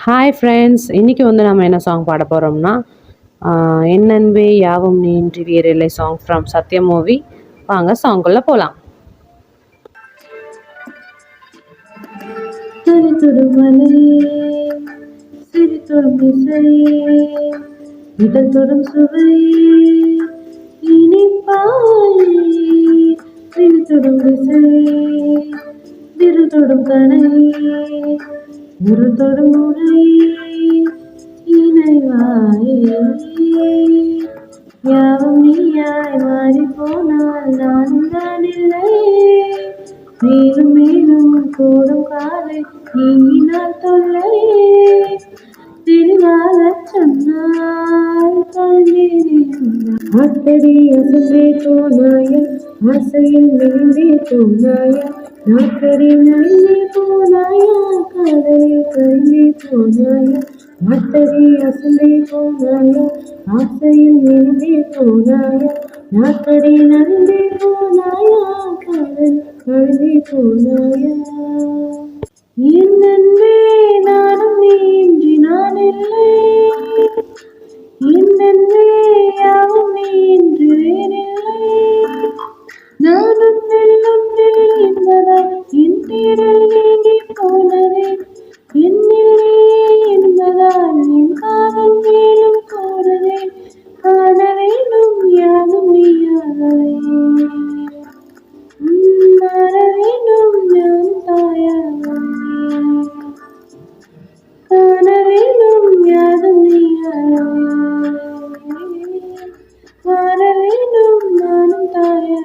Hi friends, இன்றைக்கி நம்ம என்ன சாங் பாட போகிறோம்னா என்னன்பே யாவும் நீ இன்றி வேறில்லை சாங் ஃப்ரம் சத்யா மூவி. வாங்க சாங்குள்ளே போகலாம். இதழ் தொடும் சுவை இனிப்பாய் தொடும் திசை திரு தொடும் கனை ஒரு தொடும் முறை இணைவாயே யாவும் நீயாய் மாறி போனால் நானும் தான் இல்லை. மேலும் மேலும் கூடும் காலை நீங்கினால் தொல்லை தெளிவாக சொன்னால் அத்தடி அசந்தே போனாய ஆசையில் விழுந்தே போனாய நாக்கடி நழுந்தே போனாய காதலில் கருந்தே போனாய அத்தடி அசந்தே போனாய ஆசையில் விழுந்தே போனாய நாக்கடி நழுந்தே போனாய காதல் கருந்தே போனாய என்னன்பே நானும் நீ இன்றி நான் இல்லை. என்னன்பே யாவும் நீ இன்றி வேறில்லை. நானும் வெல்லும் என்பதா என் தேடல் நீங்கி போனதே என்னில் நீயே என்பதால் என் காதல் மேலும் போனதே காண வேண்டும் யாவும் நீயாகவே மாற வேண்டும் நான் தாயாக காண வேண்டும் யாதும் நீயாகவே மாற வேண்டும் நானும் தாயாக.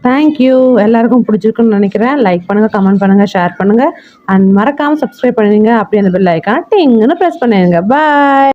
தேங்க்யூ. எல்லாருக்கும் பிடிச்சிருக்குன்னு நினைக்கிறேன். லைக் பண்ணுங்கள், கமெண்ட் பண்ணுங்கள், ஷேர் பண்ணுங்கள் அண்ட் மறக்காமல் சப்ஸ்கிரைப் பண்ணுவீங்க. அப்படியே அந்த பெல் ஐக்கான டிங்குன்னு ப்ரெஸ் பண்ணிடுங்க. பாய்.